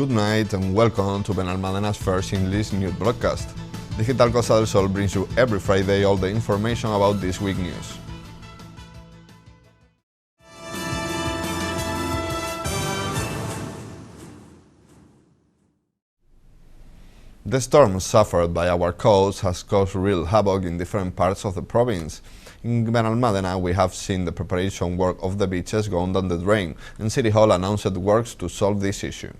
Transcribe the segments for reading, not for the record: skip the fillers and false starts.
Good night and welcome to Benalmádena's first English news broadcast. Digital Costa del Sol brings you every Friday all the information about this week's news. The storm suffered by our coast has caused real havoc in different parts of the province. In Benalmádena, we have seen the preparation work of the beaches going down the drain, and City Hall announced works to solve this issue.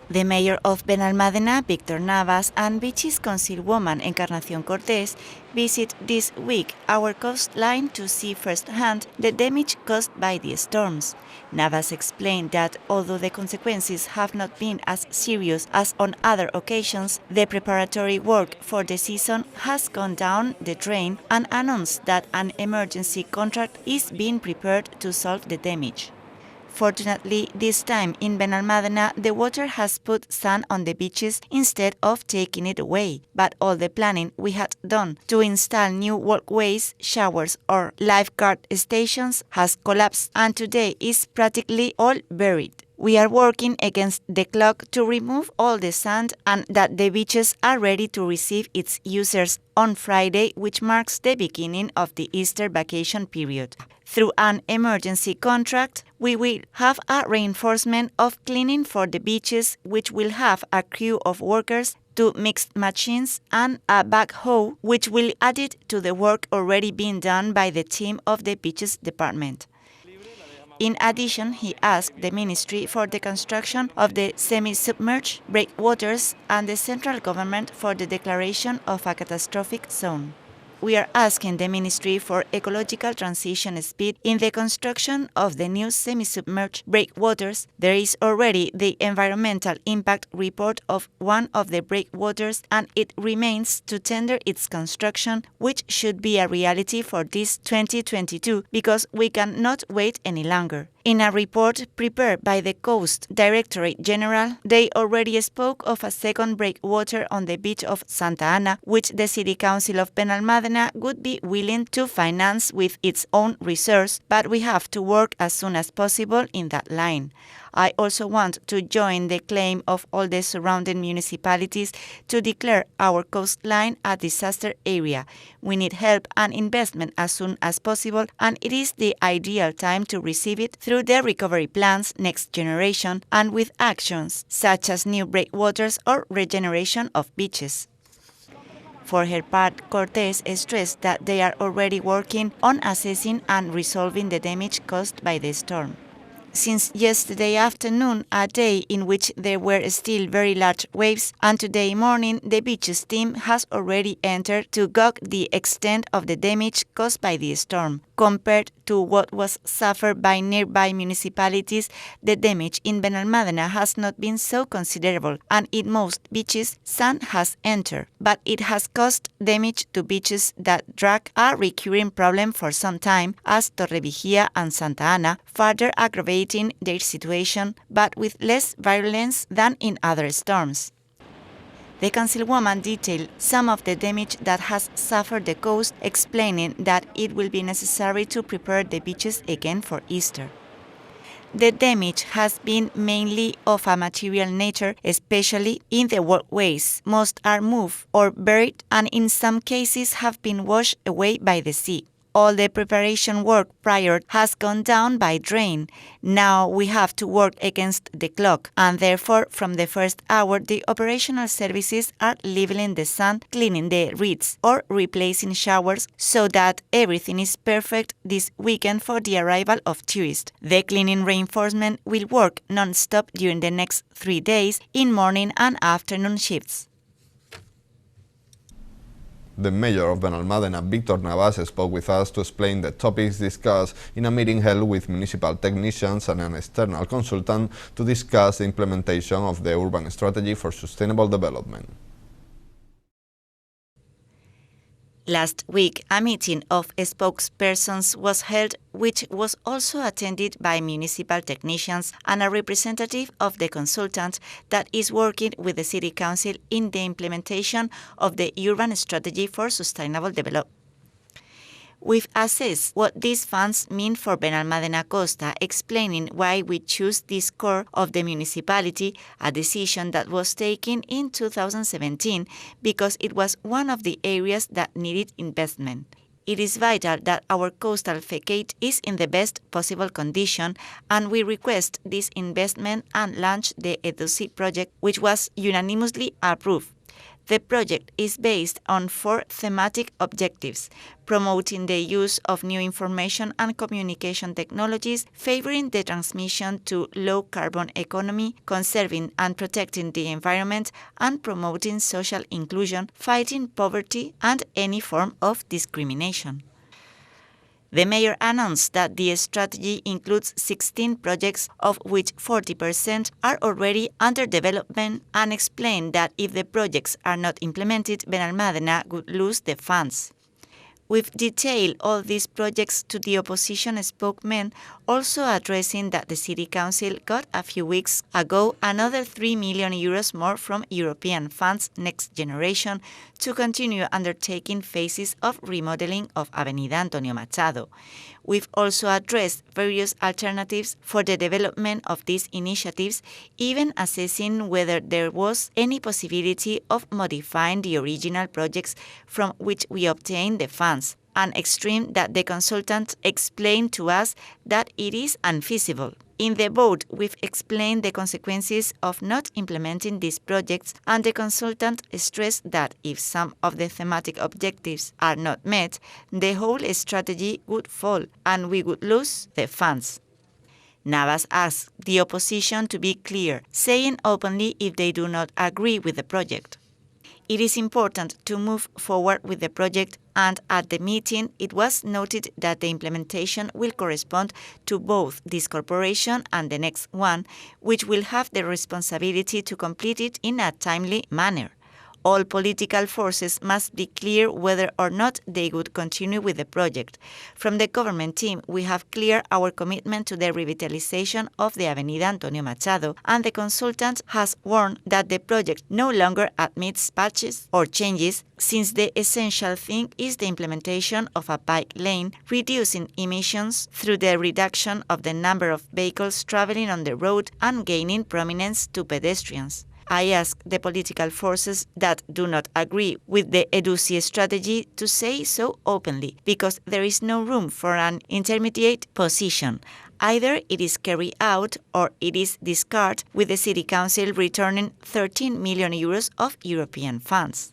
The mayor of Benalmádena, Víctor Navas, and Beaches Councilwoman Encarnación Cortés visit this week our coastline to see firsthand the damage caused by the storms. Navas explained that although the consequences have not been as serious as on other occasions, the preparatory work for the season has gone down the drain and announced that an emergency contract is being prepared to solve the damage. Fortunately, this time in Benalmádena, the water has put sand on the beaches instead of taking it away. But all the planning we had done to install new walkways, showers or lifeguard stations has collapsed and today is practically all buried. We are working against the clock to remove all the sand and that the beaches are ready to receive its users on Friday, which marks the beginning of the Easter vacation period. Through an emergency contract, we will have a reinforcement of cleaning for the beaches, which will have a crew of workers, 2 mixed machines and a backhoe, which will add it to the work already being done by the team of the beaches department. In addition, he asked the ministry for the construction of the semi-submerged breakwaters and the central government for the declaration of a catastrophic zone. We are asking the Ministry for Ecological Transition speed in the construction of the new semi-submerged breakwaters. There is already the environmental impact report of one of the breakwaters and it remains to tender its construction, which should be a reality for this 2022 because we cannot wait any longer. In a report prepared by the Coast Directorate General, they already spoke of a second breakwater on the beach of Santa Ana, which the City Council of Benalmádena would be willing to finance with its own resources, but we have to work as soon as possible in that line. I also want to join the claim of all the surrounding municipalities to declare our coastline a disaster area. We need help and investment as soon as possible, and it is the ideal time to receive it through the recovery plans next generation and with actions such as new breakwaters or regeneration of beaches. For her part, Cortés stressed that they are already working on assessing and resolving the damage caused by the storm. Since yesterday afternoon, a day in which there were still very large waves, and today morning, the beaches team has already entered to gauge the extent of the damage caused by the storm. Compared to what was suffered by nearby municipalities, the damage in Benalmádena has not been so considerable, and in most beaches, sand has entered. But it has caused damage to beaches that drag a recurring problem for some time, as Torrevieja and Santa Ana, further aggravating their situation, but with less violence than in other storms. The councilwoman detailed some of the damage that has suffered the coast, explaining that it will be necessary to prepare the beaches again for Easter. The damage has been mainly of a material nature, especially in the walkways. Most are moved or buried and in some cases have been washed away by the sea. All the preparation work prior has gone down by drain. Now we have to work against the clock, and therefore from the first hour the operational services are leveling the sand, cleaning the reeds or replacing showers so that everything is perfect this weekend for the arrival of tourists. The cleaning reinforcement will work non-stop during the next 3 days in morning and afternoon shifts. The mayor of Benalmádena, Víctor Navas, spoke with us to explain the topics discussed in a meeting held with municipal technicians and an external consultant to discuss the implementation of the urban strategy for sustainable development. Last week, a meeting of spokespersons was held, which was also attended by municipal technicians and a representative of the consultant that is working with the City Council in the implementation of the urban strategy for sustainable development. We've assessed what these funds mean for Benalmádena Costa, explaining why we choose this core of the municipality, a decision that was taken in 2017 because it was one of the areas that needed investment. It is vital that our coastal facade is in the best possible condition, and we request this investment and launch the EDUSI project, which was unanimously approved. The project is based on 4 thematic objectives: promoting the use of new information and communication technologies, favoring the transmission to low-carbon economy, conserving and protecting the environment, and promoting social inclusion, fighting poverty and any form of discrimination. The mayor announced that the strategy includes 16 projects, of which 40% are already under development, and explained that if the projects are not implemented, Benalmádena would lose the funds. We've detailed all these projects to the opposition spokesman, also addressing that the City Council got a few weeks ago another 3 million euros more from European funds Next Generation to continue undertaking phases of remodeling of Avenida Antonio Machado. We've also addressed various alternatives for the development of these initiatives, even assessing whether there was any possibility of modifying the original projects from which we obtained the funds, an extreme that the consultant explained to us that it is unfeasible. In the vote, we've explained the consequences of not implementing these projects, and the consultant stressed that if some of the thematic objectives are not met, the whole strategy would fall and we would lose the funds. Navas asked the opposition to be clear, saying openly if they do not agree with the project. It is important to move forward with the project, and at the meeting it was noted that the implementation will correspond to both this corporation and the next one, which will have the responsibility to complete it in a timely manner. All political forces must be clear whether or not they would continue with the project. From the government team, we have cleared our commitment to the revitalization of the Avenida Antonio Machado, and the consultant has warned that the project no longer admits patches or changes, since the essential thing is the implementation of a bike lane, reducing emissions through the reduction of the number of vehicles traveling on the road and gaining prominence to pedestrians. I ask the political forces that do not agree with the EDUSI strategy to say so openly, because there is no room for an intermediate position. Either it is carried out or it is discarded, with the City Council returning 13 million euros of European funds.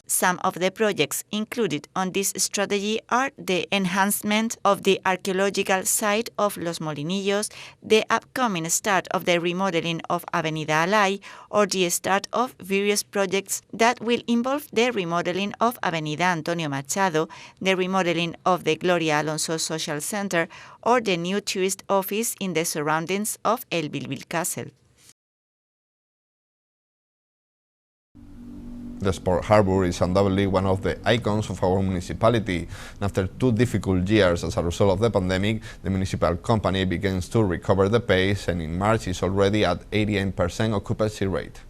Some of the projects included on this strategy are the enhancement of the archaeological site of Los Molinillos, the upcoming start of the remodeling of Avenida Alay, or the start of various projects that will involve the remodeling of Avenida Antonio Machado, the remodeling of the Gloria Alonso Social Center, or the new tourist office in the surroundings of El Bilbil Castle. The Sport Harbour is undoubtedly one of the icons of our municipality, and after 2 difficult years as a result of the pandemic, the municipal company begins to recover the pace, and in March is already at 88% occupancy rate.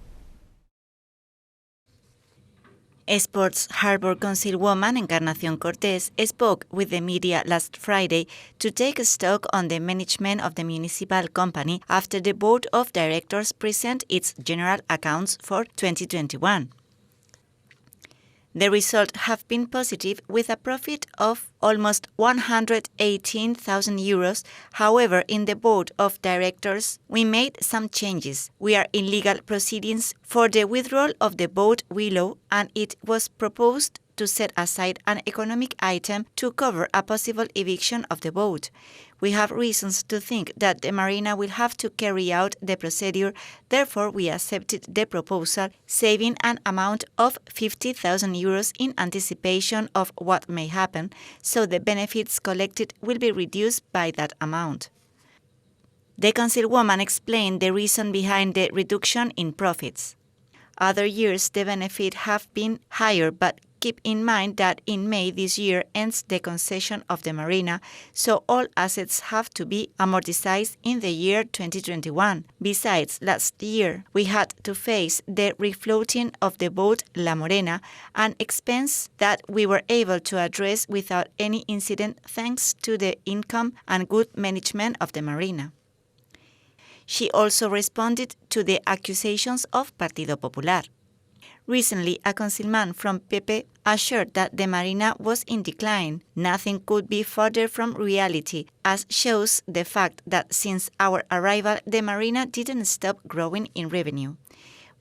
Sports Harbour Councilwoman Encarnación Cortés spoke with the media last Friday to take stock on the management of the municipal company after the Board of Directors present its general accounts for 2021. The results have been positive, with a profit of almost 118,000 euros. However, in the Board of Directors, we made some changes. We are in legal proceedings for the withdrawal of the boat Willow, and it was proposed to set aside an economic item to cover a possible eviction of the boat. We have reasons to think that the marina will have to carry out the procedure, therefore we accepted the proposal, saving an amount of 50,000 euros in anticipation of what may happen, so the benefits collected will be reduced by that amount. The councilwoman explained the reason behind the reduction in profits. Other years the benefit have been higher, but keep in mind that in May this year ends the concession of the marina, so all assets have to be amortized in the year 2021. Besides, last year we had to face the refloating of the boat La Morena, an expense that we were able to address without any incident thanks to the income and good management of the marina. She also responded to the accusations of Partido Popular. Recently, a consilman from PP assured that the marina was in decline. Nothing could be further from reality, as shows the fact that since our arrival, the marina didn't stop growing in revenue.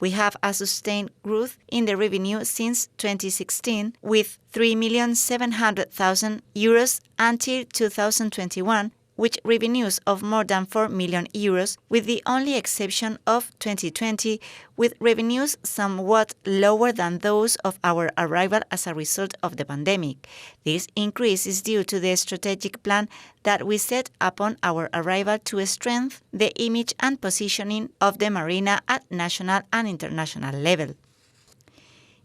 We have a sustained growth in the revenue since 2016, with 3,700,000 euros until 2021, with revenues of more than 4 million euros, with the only exception of 2020, with revenues somewhat lower than those of our arrival as a result of the pandemic. This increase is due to the strategic plan that we set upon our arrival to strengthen the image and positioning of the marina at national and international level.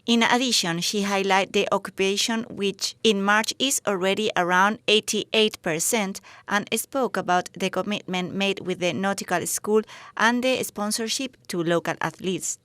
In addition, she highlighted the occupation, which in March is already around 88%, and spoke about the commitment made with the nautical school and the sponsorship to local athletes.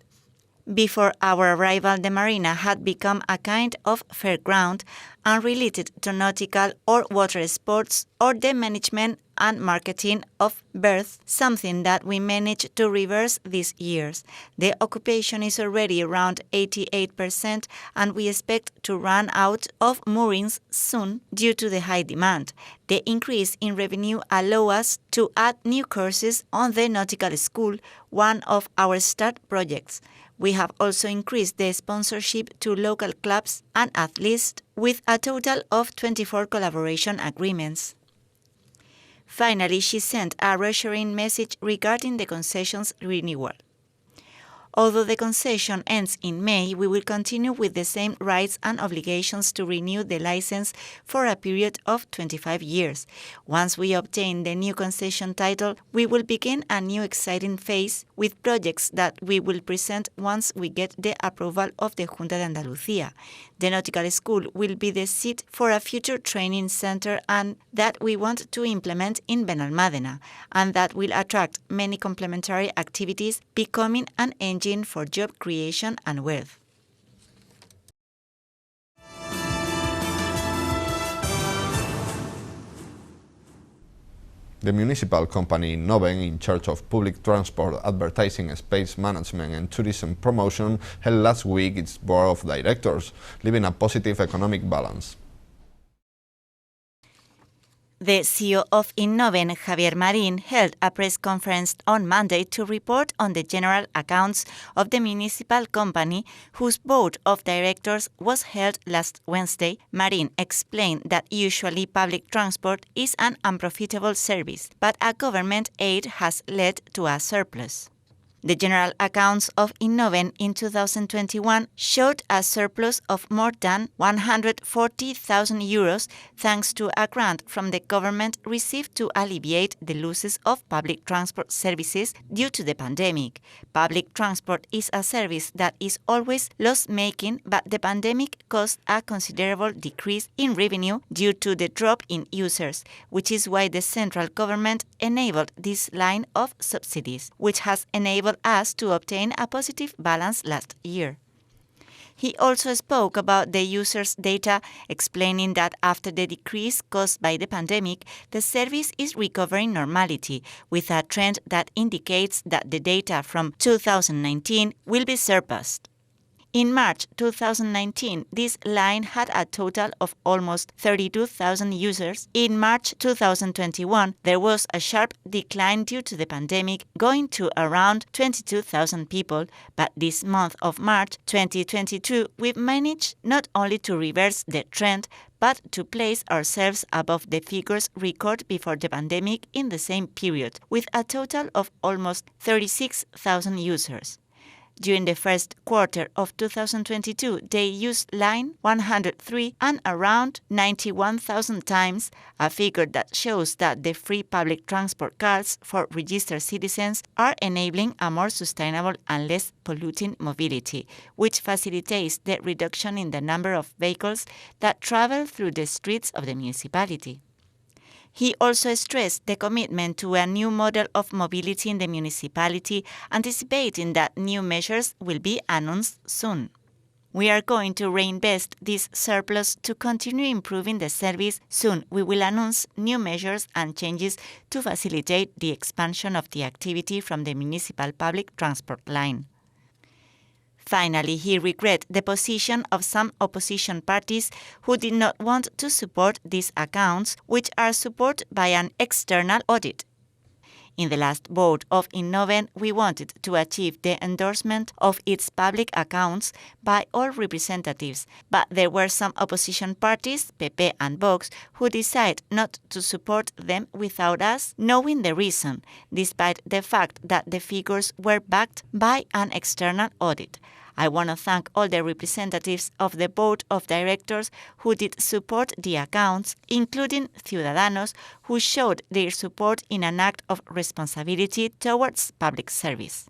Before our arrival, the marina had become a kind of fairground, unrelated to nautical or water sports or the management and marketing of berths, something that we managed to reverse these years. The occupation is already around 88%, and we expect to run out of moorings soon due to the high demand. The increase in revenue allows us to add new courses on the nautical school, one of our start projects. We have also increased the sponsorship to local clubs and athletes with a total of 24 collaboration agreements. Finally, she sent a reassuring message regarding the concession's renewal. Although the concession ends in May, we will continue with the same rights and obligations to renew the license for a period of 25 years. Once we obtain the new concession title, we will begin a new exciting phase with projects that we will present once we get the approval of the Junta de Andalucía. The Nautical School will be the seat for a future training center and that we want to implement in Benalmádena, and that will attract many complementary activities, becoming an engine for job creation and wealth. The municipal company Innoven, in charge of public transport, advertising, space management and tourism promotion, held last week its board of directors, leaving a positive economic balance. The CEO of Innoven, Javier Marín, held a press conference on Monday to report on the general accounts of the municipal company, whose board of directors was held last Wednesday. Marín explained that usually public transport is an unprofitable service, but a government aid has led to a surplus. The general accounts of Innoven in 2021 showed a surplus of more than 140,000 euros thanks to a grant from the government received to alleviate the losses of public transport services due to the pandemic. Public transport is a service that is always loss-making, but the pandemic caused a considerable decrease in revenue due to the drop in users, which is why the central government enabled this line of subsidies, which has enabled us to obtain a positive balance last year. He also spoke about the users' data, explaining that after the decrease caused by the pandemic, the service is recovering normality, with a trend that indicates that the data from 2019 will be surpassed. In March 2019, this line had a total of almost 32,000 users. In March 2021, there was a sharp decline due to the pandemic, going to around 22,000 people, but this month of March 2022, we've managed not only to reverse the trend, but to place ourselves above the figures recorded before the pandemic in the same period, with a total of almost 36,000 users. During the first quarter of 2022, they used line 103 and around 91,000 times, a figure that shows that the free public transport cards for registered citizens are enabling a more sustainable and less polluting mobility, which facilitates the reduction in the number of vehicles that travel through the streets of the municipality. He also stressed the commitment to a new model of mobility in the municipality, anticipating that new measures will be announced soon. We are going to reinvest this surplus to continue improving the service. Soon we will announce new measures and changes to facilitate the expansion of the activity from the municipal public transport line. Finally, he regretted the position of some opposition parties who did not want to support these accounts, which are supported by an external audit. In the last vote of Innoven, we wanted to achieve the endorsement of its public accounts by all representatives, but there were some opposition parties, PP and Vox, who decided not to support them without us knowing the reason, despite the fact that the figures were backed by an external audit. I want to thank all the representatives of the board of directors who did support the accounts, including Ciudadanos, who showed their support in an act of responsibility towards public service.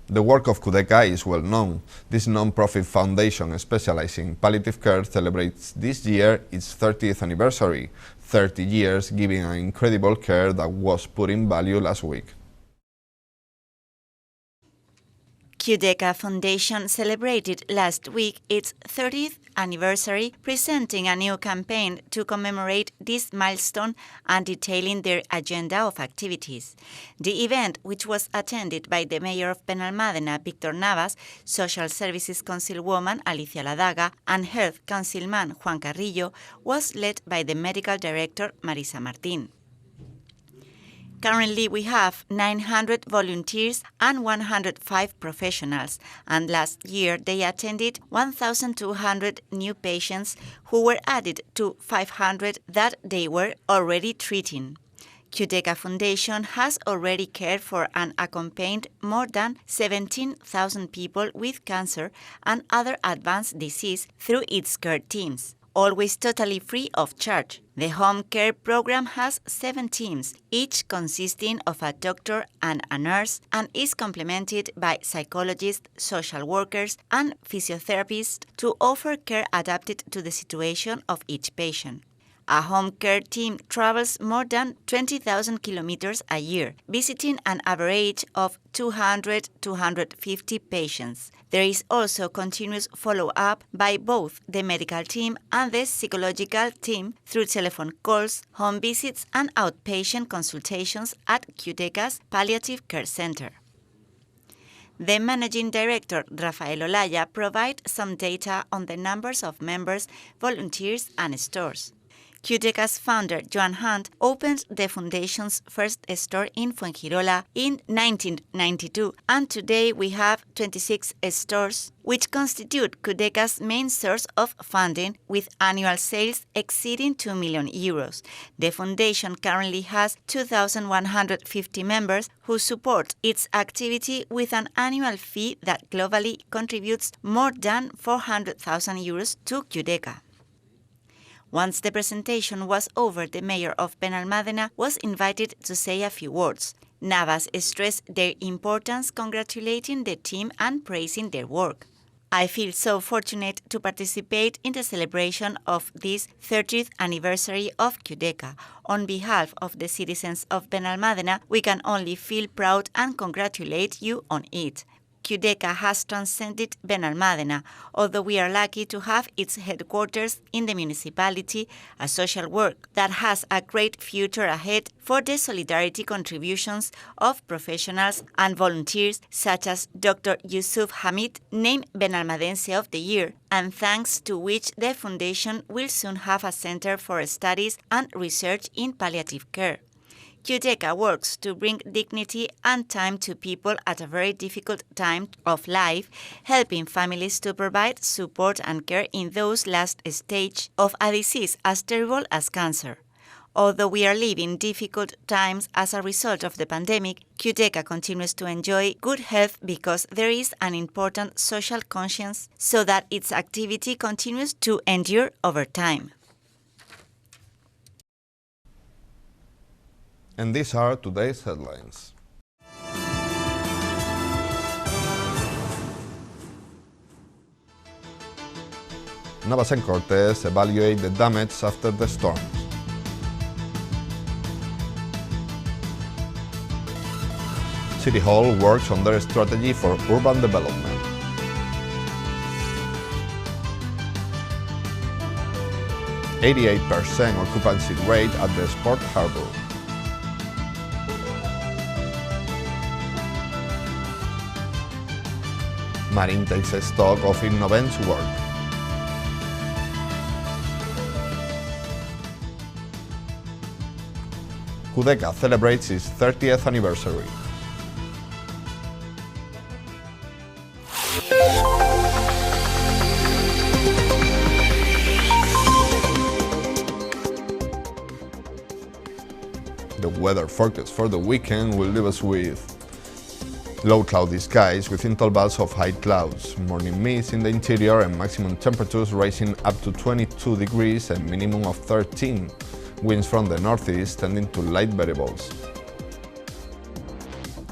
The work of QDECA is well known. This non-profit foundation specializing in palliative care celebrates this year its 30th anniversary, 30 years giving an incredible care that was put in value last week. QDECA Foundation celebrated last week its 30th anniversary, presenting a new campaign to commemorate this milestone and detailing their agenda of activities. The event, which was attended by the Mayor of Benalmádena, Victor Navas, Social Services Councilwoman Alicia Ladaga, and Health Councilman Juan Carrillo, was led by the Medical Director Marisa Martín. Currently, we have 900 volunteers and 105 professionals, and last year they attended 1,200 new patients who were added to 500 that they were already treating. QDECA Foundation has already cared for and accompanied more than 17,000 people with cancer and other advanced disease through its care teams, always totally free of charge. The home care program has 7 teams, each consisting of a doctor and a nurse, and is complemented by psychologists, social workers, and physiotherapists to offer care adapted to the situation of each patient. A home care team travels more than 20,000 kilometers a year, visiting an average of 200-250 patients. There is also continuous follow-up by both the medical team and the psychological team through telephone calls, home visits, and outpatient consultations at QDECA's Palliative Care Center. The Managing Director, Rafael Olaya, provides some data on the numbers of members, volunteers, and stores. QDECA's founder, Joan Hunt, opened the foundation's first store in Fuengirola in 1992, and today we have 26 stores, which constitute QDECA's main source of funding, with annual sales exceeding 2 million euros. The foundation currently has 2,150 members who support its activity with an annual fee that globally contributes more than 400,000 euros to QDECA. Once the presentation was over, the mayor of Benalmádena was invited to say a few words. Navas stressed their importance, congratulating the team and praising their work. I feel so fortunate to participate in the celebration of this 30th anniversary of QDECA. On behalf of the citizens of Benalmádena, we can only feel proud and congratulate you on it. QDECA has transcended Benalmádena, although we are lucky to have its headquarters in the municipality, a social work that has a great future ahead for the solidarity contributions of professionals and volunteers such as Dr. Yusuf Hamid, named Benalmadense of the Year, and thanks to which the foundation will soon have a center for studies and research in palliative care. QDECA works to bring dignity and time to people at a very difficult time of life, helping families to provide support and care in those last stage of a disease as terrible as cancer. Although we are living difficult times as a result of the pandemic, QDECA continues to enjoy good health because there is an important social conscience so that its activity continues to endure over time. And these are today's headlines. Navas and Cortez evaluate the damage after the storms. City Hall works on their strategy for urban development. %88% occupancy rate at the Sport Harbour. Marine takes a stock of Innovent's work. QDECA celebrates its 30th anniversary. The weather forecast for the weekend will leave us with low cloudy skies with intervals of high clouds, morning mist in the interior and maximum temperatures rising up to 22 degrees and minimum of 13. Winds from the northeast tending to light variables.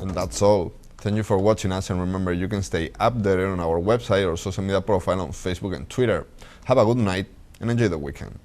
And that's all. Thank you for watching us, and remember, you can stay updated on our website or social media profile on Facebook and Twitter. Have a good night and enjoy the weekend.